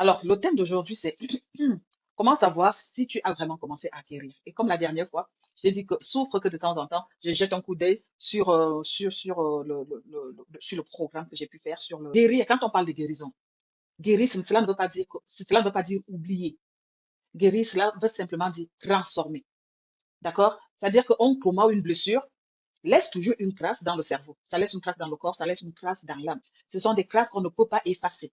Alors, le thème d'aujourd'hui, c'est comment savoir si tu as vraiment commencé à guérir. Et comme la dernière fois, j'ai dit que souffre que de temps en temps, je jette un coup d'œil sur le programme que j'ai pu faire sur le guérir. Quand on parle de guérison, guérir, cela ne veut pas dire cela ne veut pas dire oublier. Guérir, cela veut simplement dire transformer. D'accord? C'est-à-dire qu'on promout une blessure, laisse toujours une trace dans le cerveau. Ça laisse une trace dans le corps, ça laisse une trace dans l'âme. Ce sont des traces qu'on ne peut pas effacer.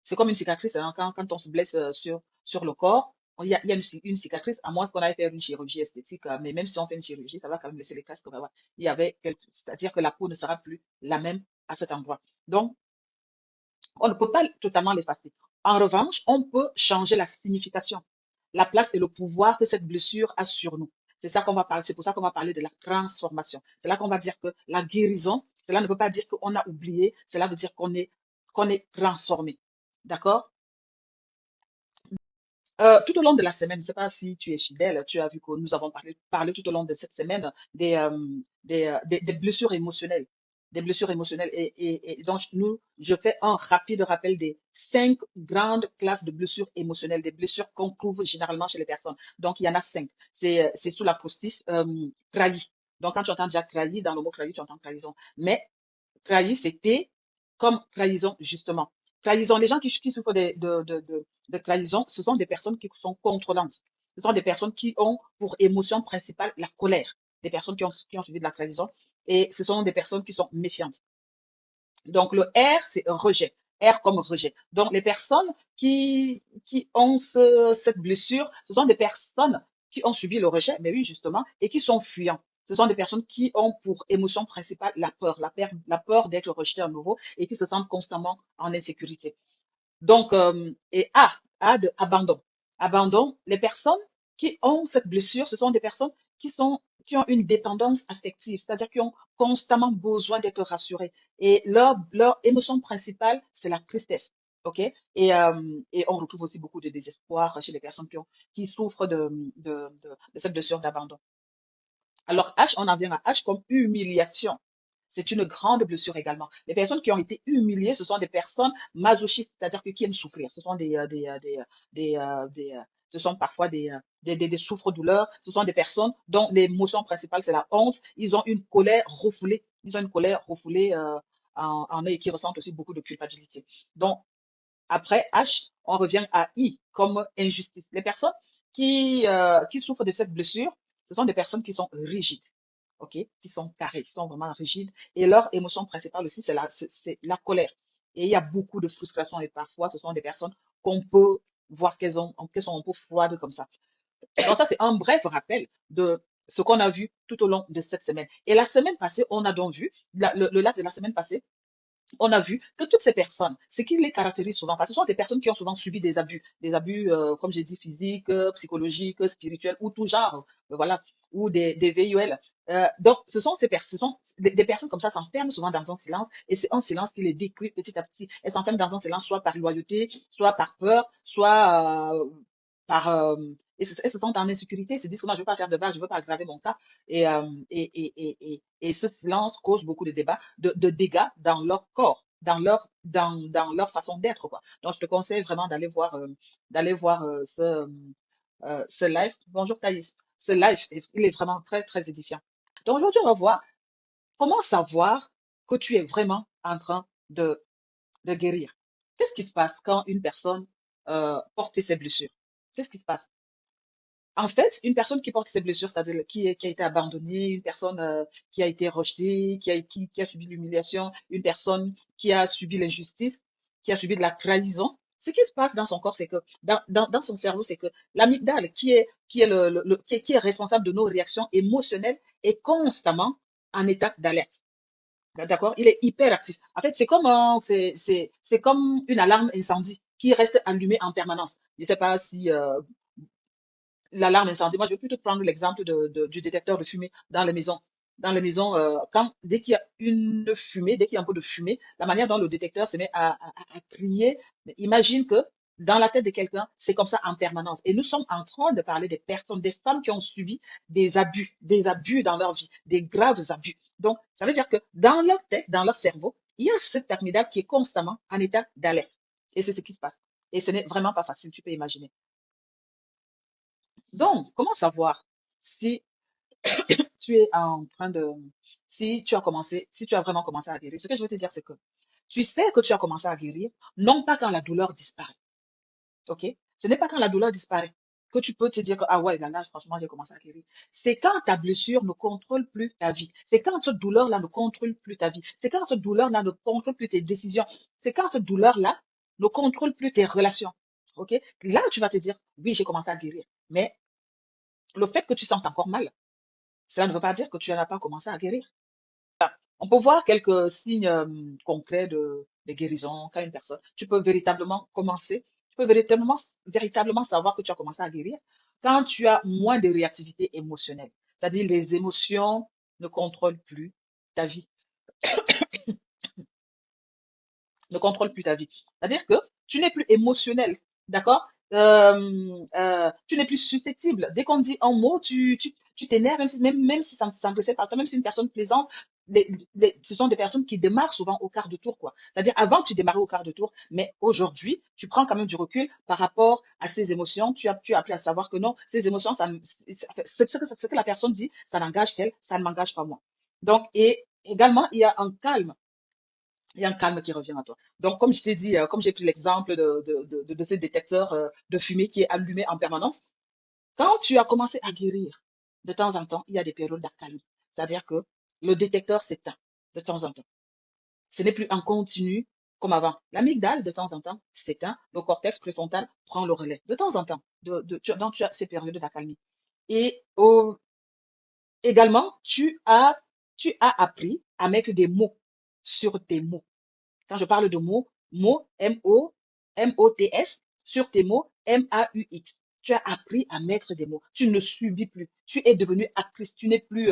C'est comme une cicatrice, hein, quand on se blesse sur le corps, il y a une cicatrice, à moins qu'on aille faire une chirurgie esthétique, mais même si on fait une chirurgie, ça va quand même laisser les traces que, bah, ouais, il y avait c'est-à-dire que la peau ne sera plus la même à cet endroit. Donc, on ne peut pas totalement l'effacer. En revanche, on peut changer la signification, la place et le pouvoir que cette blessure a sur nous. C'est ça qu'on va parler, c'est pour ça qu'on va parler de la transformation. C'est là qu'on va dire que la guérison, cela ne veut pas dire qu'on a oublié, cela veut dire qu'on est transformé. D'accord? Tout au long de la semaine, je ne sais pas si tu es fidèle, tu as vu que nous avons parlé tout au long de cette semaine des blessures émotionnelles. Des blessures émotionnelles. Et donc, je fais un rapide rappel des 5 grandes classes de blessures émotionnelles, des blessures qu'on trouve généralement chez les personnes. Donc, il y en a 5. C'est sous la postille trahi. Donc, quand tu entends déjà trahi, dans le mot trahi, tu entends trahison. Mais trahi, c'était comme trahison, justement. Trahison, les gens qui souffrent de trahison, ce sont des personnes qui sont contrôlantes. Ce sont des personnes qui ont pour émotion principale la colère. Des personnes qui ont subi de la trahison. Et ce sont des personnes qui sont méfiantes. Donc, le R, c'est rejet. R comme rejet. Donc, les personnes qui ont cette blessure, ce sont des personnes qui ont subi le rejet, mais oui, justement, et qui sont fuyants. Ce sont des personnes qui ont pour émotion principale la peur d'être rejeté à nouveau et qui se sentent constamment en insécurité. Donc, et A de abandon. Abandon, les personnes qui ont cette blessure, ce sont des personnes qui ont une dépendance affective, c'est-à-dire qui ont constamment besoin d'être rassurées. Et leur émotion principale, c'est la tristesse. OK? Et on retrouve aussi beaucoup de désespoir chez les personnes qui souffrent de cette blessure d'abandon. Alors, H, on en vient à H comme humiliation. C'est une grande blessure également. Les personnes qui ont été humiliées, ce sont des personnes masochistes, c'est-à-dire qui aiment souffrir. Ce sont ce sont parfois des souffres-douleurs. Ce sont des personnes dont l'émotion principale, c'est la honte. Ils ont une colère refoulée. Ils ont une colère refoulée en eux et qui ressentent aussi beaucoup de culpabilité. Donc, après H, on revient à I comme injustice. Les personnes qui souffrent de cette blessure, ce sont des personnes qui sont rigides, ok, qui sont carrées, qui sont vraiment rigides. Et leur émotion principale aussi, c'est la colère. Et il y a beaucoup de frustration et parfois, ce sont des personnes qu'on peut voir qu'elles sont un peu froides comme ça. Donc ça, c'est un bref rappel de ce qu'on a vu tout au long de cette semaine. Et la semaine passée, on a donc vu, le lac de la semaine passée, on a vu que toutes ces personnes, ce qui les caractérise souvent, parce que ce sont des personnes qui ont souvent subi des abus, comme j'ai dit, physiques, psychologiques, spirituels, ou tout genre, voilà, ou des VUL. Donc, ce sont des personnes comme ça s'enferment souvent dans un silence, et c'est un silence qui les détruit petit à petit. Elles s'enferment dans un silence, soit par loyauté, soit par peur, soit par... elles se sentent en insécurité, elles se disent que moi, je ne veux pas faire de vagues, je ne veux pas aggraver mon cas. Et ce silence cause beaucoup de dégâts dans leur corps, dans leur façon d'être, quoi. Donc, je te conseille vraiment d'aller voir ce live. Bonjour Thaïs. Ce live, il est vraiment très, très édifiant. Donc, aujourd'hui, on va voir comment savoir que tu es vraiment en train de guérir. Qu'est-ce qui se passe quand une personne porte ses blessures? Qu'est-ce qui se passe? En fait, une personne qui porte ses blessures, c'est-à-dire qui a été abandonnée, une personne qui a été rejetée, qui a subi l'humiliation, une personne qui a subi l'injustice, qui a subi de la trahison, ce qui se passe dans son corps, c'est que dans son cerveau, c'est que l'amygdale, qui est responsable de nos réactions émotionnelles, est constamment en état d'alerte. D'accord? Il est hyper actif. En fait, c'est comme une alarme incendie qui reste allumée en permanence. Je ne sais pas si l'alarme incendie. Moi, je vais plutôt prendre l'exemple du détecteur de fumée dans les maisons. Dans les maisons, dès qu'il y a une fumée, dès qu'il y a un peu de fumée, la manière dont le détecteur se met à crier, imagine que dans la tête de quelqu'un, c'est comme ça en permanence. Et nous sommes en train de parler des personnes, des femmes qui ont subi des abus dans leur vie, des graves abus. Donc, ça veut dire que dans leur tête, dans leur cerveau, il y a cette amygdale qui est constamment en état d'alerte. Et c'est ce qui se passe. Et ce n'est vraiment pas facile, tu peux imaginer. Donc, comment savoir si tu es en train de, si tu as vraiment commencé à guérir? Ce que je veux te dire, c'est que tu sais que tu as commencé à guérir, non pas quand la douleur disparaît. OK? Ce n'est pas quand la douleur disparaît que tu peux te dire que, ah ouais, là, franchement, j'ai commencé à guérir. C'est quand ta blessure ne contrôle plus ta vie. C'est quand cette douleur-là ne contrôle plus ta vie. C'est quand cette douleur-là ne contrôle plus tes décisions. C'est quand cette douleur-là ne contrôle plus tes relations. OK? Là, tu vas te dire, oui, j'ai commencé à guérir. Mais le fait que tu sentes encore mal, cela ne veut pas dire que tu n'as pas commencé à guérir. On peut voir quelques signes concrets de guérison quand une personne, tu peux véritablement commencer, tu peux véritablement savoir que tu as commencé à guérir quand tu as moins de réactivité émotionnelle. C'est-à-dire les émotions ne contrôlent plus ta vie, ne contrôle plus ta vie. C'est-à-dire que tu n'es plus émotionnel, d'accord? Tu n'es plus susceptible. Dès qu'on dit un mot, tu t'énerves, même si ça ne s'adressait pas à toi, même si une personne plaisante, ce sont des personnes qui démarrent souvent au quart de tour, quoi. C'est-à-dire, avant, tu démarrais au quart de tour, mais aujourd'hui, tu prends quand même du recul par rapport à ces émotions. Tu as appris à savoir que non, ces émotions, ce que la personne dit, ça n'engage qu'elle, ça ne m'engage pas moi. Donc, et également, il y a un calme qui revient à toi. Donc, comme je t'ai dit, comme j'ai pris l'exemple de ce détecteur de fumée qui est allumé en permanence, quand tu as commencé à guérir, de temps en temps, il y a des périodes d'accalmie. C'est-à-dire que le détecteur s'éteint de temps en temps. Ce n'est plus en continu comme avant. L'amygdale, de temps en temps, s'éteint. Le cortex préfrontal prend le relais. De temps en temps, donc tu as ces périodes d'accalmie. Et également, tu as appris à mettre des mots sur tes mots. Quand je parle de mots, mots, M-O-T-S, sur tes mots, M-A-U-X. Tu as appris à mettre des mots. Tu ne subis plus. Tu es devenu actrice. Tu n'es plus,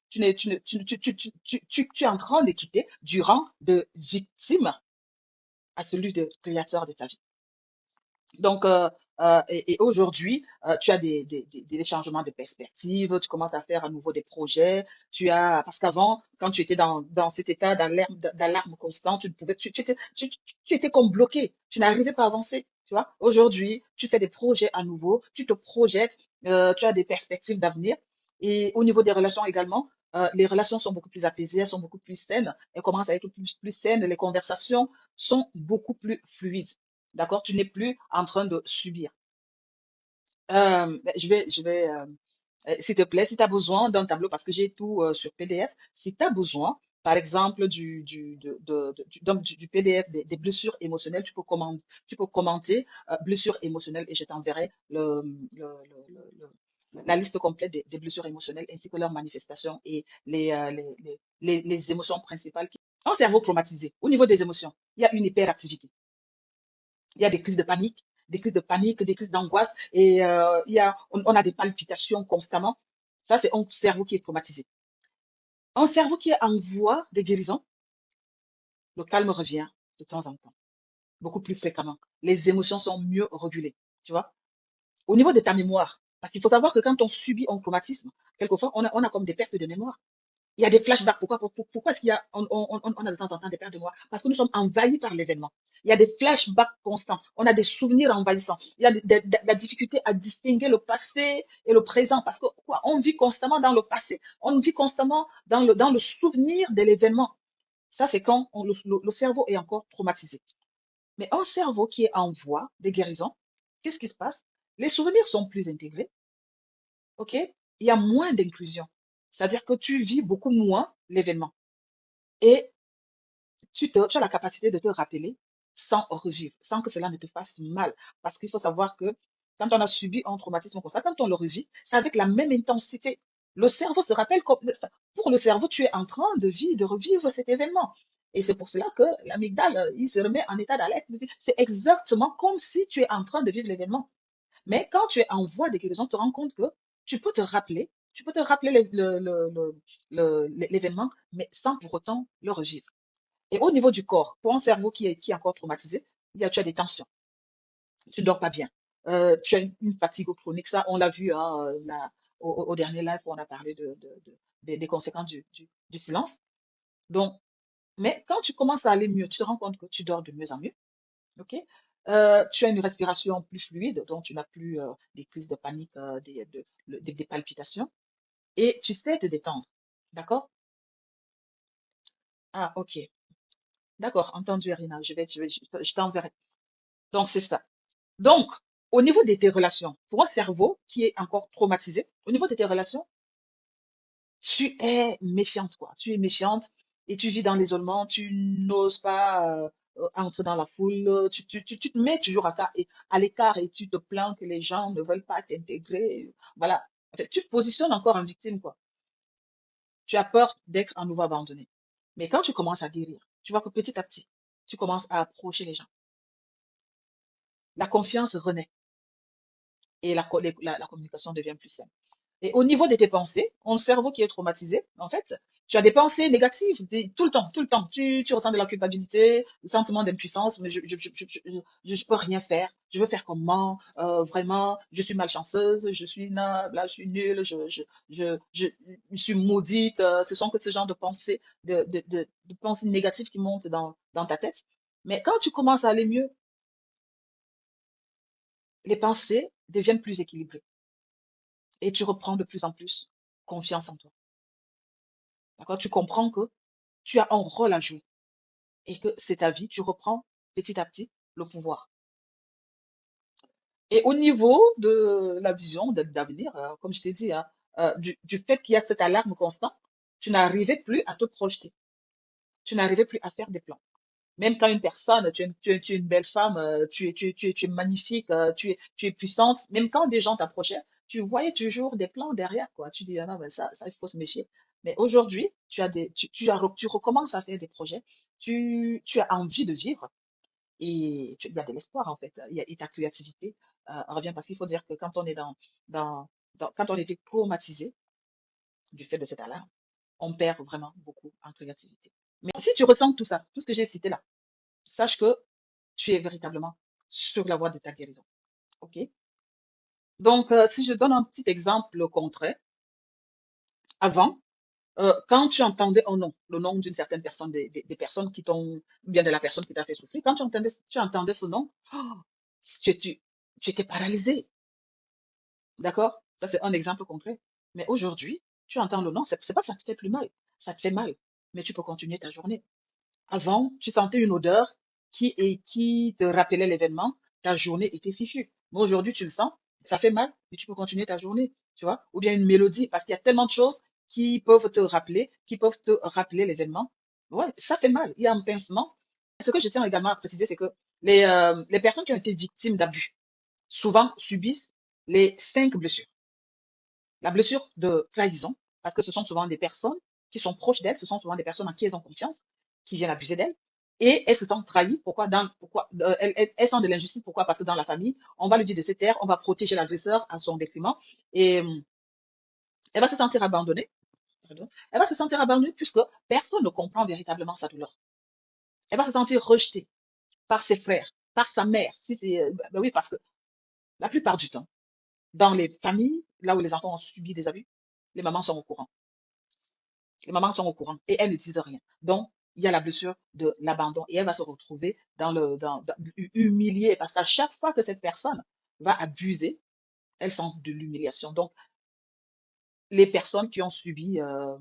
tu es en train de quitter du rang de victime à celui de créateur de ta vie. Donc, et aujourd'hui, tu as des changements de perspective, tu commences à faire à nouveau des projets, parce qu'avant, quand tu étais dans cet état d'alarme constant, tu ne pouvais, tu étais comme bloqué, tu n'arrivais pas à avancer, tu vois. Aujourd'hui, tu fais des projets à nouveau, tu te projettes, tu as des perspectives d'avenir. Et au niveau des relations également, les relations sont beaucoup plus apaisées, elles sont beaucoup plus saines, elles commencent à être plus saines, les conversations sont beaucoup plus fluides. D'accord? Tu n'es plus en train de subir. S'il te plaît, si tu as besoin d'un tableau, parce que j'ai tout sur PDF, si tu as besoin, par exemple, du PDF des blessures émotionnelles, tu peux commenter blessures émotionnelles et je t'enverrai la liste complète des blessures émotionnelles ainsi que leurs manifestations et les émotions principales. Un cerveau traumatisé, au niveau des émotions, il y a une hyperactivité. Il y a des crises de panique, des crises d'angoisse et on a des palpitations constamment. Ça, c'est un cerveau qui est traumatisé. Un cerveau qui est en voie de guérison, le calme revient de temps en temps, beaucoup plus fréquemment. Les émotions sont mieux régulées, tu vois. Au niveau de ta mémoire, parce qu'il faut savoir que quand on subit un traumatisme, quelquefois, on a comme des pertes de mémoire. Il y a des flashbacks. Pourquoi est-ce qu'il y a, on a de temps en temps des pertes de mémoire? Parce que nous sommes envahis par l'événement. Il y a des flashbacks constants. On a des souvenirs envahissants. Il y a la difficulté à distinguer le passé et le présent parce que quoi, on vit constamment dans le passé. On vit constamment dans le souvenir de l'événement. Ça, c'est quand le cerveau est encore traumatisé. Mais un cerveau qui est en voie de guérison, qu'est-ce qui se passe? Les souvenirs sont plus intégrés. OK? Il y a moins d'inclusion. C'est-à-dire que tu vis beaucoup moins l'événement. Et tu as la capacité de te rappeler sans revivre, sans que cela ne te fasse mal. Parce qu'il faut savoir que quand on a subi un traumatisme comme ça, quand on le revit, c'est avec la même intensité. Le cerveau se rappelle, pour le cerveau, tu es en train de revivre cet événement. Et c'est pour cela que l'amygdale, il se remet en état d'alerte. C'est exactement comme si tu es en train de vivre l'événement. Mais quand tu es en voie de guérison, tu te rends compte que tu peux te rappeler l'événement, mais sans pour autant le revivre. Et au niveau du corps, pour un cerveau qui est encore traumatisé, tu as des tensions, tu ne dors pas bien, tu as une fatigue chronique, ça on l'a vu hein, au dernier live où on a parlé des conséquences du silence. Donc, mais quand tu commences à aller mieux, tu te rends compte que tu dors de mieux en mieux, ok? Tu as une respiration plus fluide, donc tu n'as plus des crises de panique, des palpitations, et tu sais te détendre. D'accord? Ah, ok. D'accord, entendu, Irina. Je t'enverrai. Donc, c'est ça. Donc, au niveau de tes relations, pour un cerveau qui est encore traumatisé, au niveau de tes relations, tu es méfiante, quoi. Tu es méfiante et tu vis dans l'isolement, tu n'oses pas entrer dans la foule, tu te mets toujours à l'écart et tu te plains que les gens ne veulent pas t'intégrer. Voilà. En fait, tu te positionnes encore en victime, quoi. Tu as peur d'être à nouveau abandonné. Mais quand tu commences à guérir, tu vois que petit à petit, tu commences à approcher les gens. La confiance renaît et la communication devient plus simple. Et au niveau de tes pensées, ton cerveau qui est traumatisé, en fait, tu as des pensées négatives tout le temps, tout le temps. Tu ressens de la culpabilité, le sentiment d'impuissance, mais je peux rien faire. Je veux faire comment? Vraiment, je suis malchanceuse, je suis là, je suis nulle, je suis maudite. Ce sont que ce genre de pensées, de pensées négatives qui montent dans ta tête. Mais quand tu commences à aller mieux, les pensées deviennent plus équilibrées et tu reprends de plus en plus confiance en toi. D'accord? Tu comprends que tu as un rôle à jouer et que c'est ta vie, tu reprends petit à petit le pouvoir. Et au niveau de la vision d'avenir, comme je t'ai dit, hein, du fait qu'il y a cette alarme constante, tu n'arrivais plus à te projeter, tu n'arrivais plus à faire des plans. Même quand une personne, tu es une belle femme, tu es magnifique, tu es puissante, même quand des gens t'approchaient, tu voyais toujours des plans derrière, quoi. Tu dis, ah non, ben ça, il faut se méfier. Mais aujourd'hui, tu recommences à faire des projets, tu as envie de vivre et il y a de l'espoir, en fait. Et ta créativité revient parce qu'il faut dire que quand on est dans, quand on était traumatisé du fait de cette alarme, on perd vraiment beaucoup en créativité. Mais si tu ressens tout ça, tout ce que j'ai cité là, sache que tu es véritablement sur la voie de ta guérison. OK? Donc, si je donne un petit exemple concret, avant, quand tu entendais un nom, le nom d'une certaine personne, des personnes qui t'ont, ou bien de la personne qui t'a fait souffrir, quand tu entendais ce nom, oh, tu étais paralysé. D'accord? Ça, c'est un exemple concret. Mais aujourd'hui, tu entends le nom, c'est pas ça te fait plus mal. Ça te fait mal. Mais tu peux continuer ta journée. Avant, tu sentais une odeur qui te rappelait l'événement, ta journée était fichue. Mais aujourd'hui, tu le sens, ça fait mal, mais tu peux continuer ta journée, tu vois. Ou bien une mélodie, parce qu'il y a tellement de choses qui peuvent te rappeler l'événement. Ouais, ça fait mal. Il y a un pincement. Ce que je tiens également à préciser, c'est que les personnes qui ont été victimes d'abus, souvent subissent les 5 blessures. La blessure de trahison, parce que ce sont souvent des personnes qui sont proches d'elles, ce sont souvent des personnes en qui elles ont confiance, qui viennent abuser d'elles, et elles se sentent trahies. Elles sentent de l'injustice. Pourquoi? Parce que dans la famille, on va lui dire de se taire, on va protéger l'agresseur à son détriment, et elle va se sentir abandonnée. Pardon. Elle va se sentir abandonnée puisque personne ne comprend véritablement sa douleur. Elle va se sentir rejetée par ses frères, par sa mère. Si c'est, ben oui, parce que la plupart du temps, dans les familles, là où les enfants ont subi des abus, les mamans sont au courant. Les mamans sont au courant et elles ne disent rien. Donc, il y a la blessure de l'abandon et elle va se retrouver humiliée parce qu'à chaque fois que cette personne va abuser, elle sent de l'humiliation. Donc, les personnes qui ont subi euh,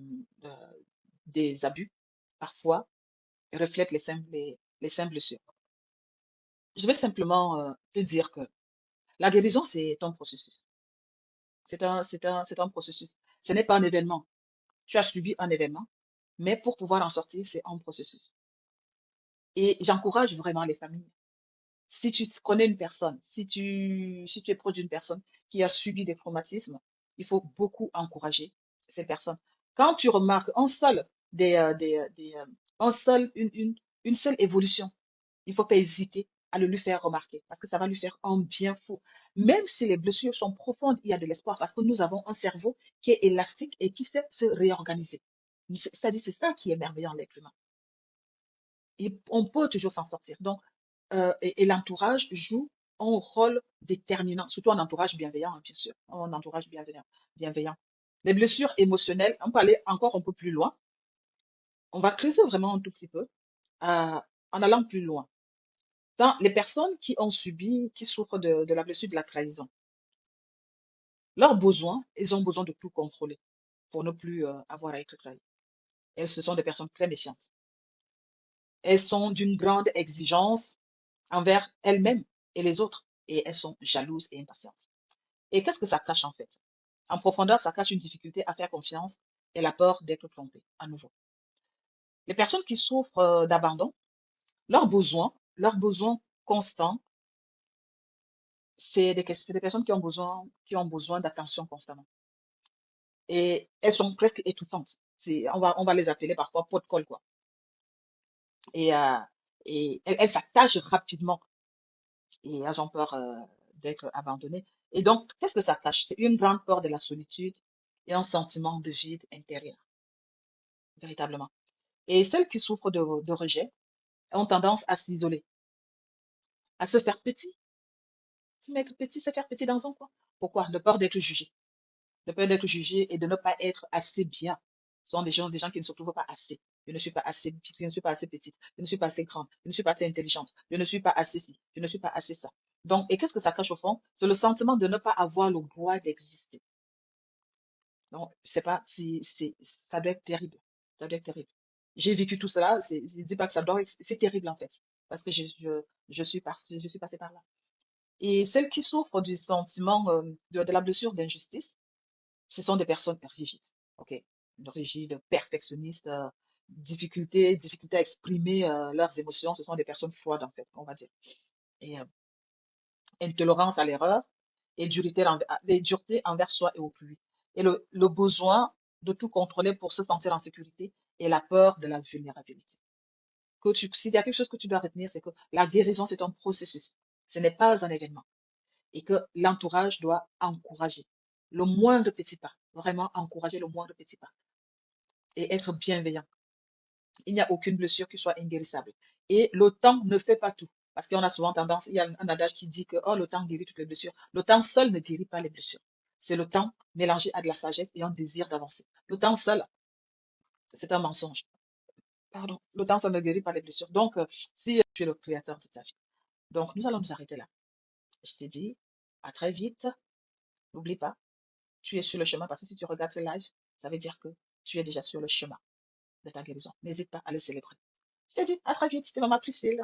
des abus, parfois, reflètent les simples blessures. Je vais simplement te dire que la guérison, c'est un processus. C'est un processus. Ce n'est pas un événement. Tu as subi un événement, mais pour pouvoir en sortir, c'est un processus. Et j'encourage vraiment les familles. Si tu connais une personne, si tu es proche d'une personne qui a subi des traumatismes, il faut beaucoup encourager ces personnes. Quand tu remarques un seul, une seule évolution, il ne faut pas hésiter à le lui faire remarquer parce que ça va lui faire un bien fou. Même si les blessures sont profondes, il y a de l'espoir parce que nous avons un cerveau qui est élastique et qui sait se réorganiser. C'est-à-dire, c'est ça qui est merveilleux en l'être humain. Et on peut toujours s'en sortir. Donc, et l'entourage joue un rôle déterminant, surtout un entourage bienveillant, hein, bien sûr, un entourage bienveillant. Les blessures émotionnelles, on peut aller encore un peu plus loin. On va creuser vraiment un tout petit peu en allant plus loin. Dans les personnes qui ont subi, qui souffrent de la blessure de la trahison, leurs besoins, ils ont besoin de tout contrôler pour ne plus avoir à être trahis. Elles, ce sont des personnes très méfiantes. Elles sont d'une grande exigence envers elles-mêmes et les autres. Et elles sont jalouses et impatientes. Et qu'est-ce que ça cache en fait? En profondeur, ça cache une difficulté à faire confiance et la peur d'être trompé à nouveau. Les personnes qui souffrent d'abandon, leurs besoins constants, c'est des personnes qui ont besoin d'attention constamment. Et elles sont presque étouffantes. On va les appeler parfois pot de colle, quoi. Et, euh, et elles s'attachent rapidement et elles ont peur d'être abandonnées. Et donc, qu'est-ce que ça cache? C'est une grande peur de la solitude et un sentiment de vide intérieur, véritablement. Et celles qui souffrent de rejet ont tendance à s'isoler, à se faire petit, se mettre petit, se faire petit dans un coin. Pourquoi? De peur d'être jugé. De peur d'être jugé et de ne pas être assez bien. Ce sont des gens qui ne se trouvent pas assez. Je ne suis pas assez petite, je ne suis pas assez petite, je ne suis pas assez grande, je ne suis pas assez intelligente, je ne suis pas assez ci, je ne suis pas assez ça. Donc, et qu'est-ce que ça cache au fond? C'est le sentiment de ne pas avoir le droit d'exister. Donc, je sais pas si ça doit être terrible. Ça doit être terrible. J'ai vécu tout cela. Je ne dis pas que ça doit être, c'est terrible en fait. Parce que je suis passée par là. Et celles qui souffrent du sentiment de la blessure d'injustice, ce sont des personnes rigides. OK? Rigides, perfectionnistes, difficulté à exprimer leurs émotions. Ce sont des personnes froides en fait, on va dire. Et intolérance à l'erreur et dureté envers soi et autrui. Et le besoin de tout contrôler pour se sentir en sécurité et la peur de la vulnérabilité. S'il y a quelque chose que tu dois retenir, c'est que la guérison, c'est un processus. Ce n'est pas un événement. Et que l'entourage doit encourager le moindre petit pas. Vraiment encourager le moindre petit pas. Et être bienveillant. Il n'y a aucune blessure qui soit inguérissable. Et le temps ne fait pas tout. Parce qu'on a souvent tendance, il y a un adage qui dit que oh, le temps guérit toutes les blessures. Le temps seul ne guérit pas les blessures. C'est le temps mélangé à de la sagesse et un désir d'avancer. Le temps seul, c'est un mensonge. Pardon. Le temps seul ne guérit pas les blessures. Donc, si tu es le créateur de ta vie. Donc, nous allons nous arrêter là. Je t'ai dit, à très vite. N'oublie pas, tu es sur le chemin parce que si tu regardes ce live, ça veut dire que tu es déjà sur le chemin de ta guérison. N'hésite pas à le célébrer. Je t'ai dit, à très vite, c'était Maman Priscille.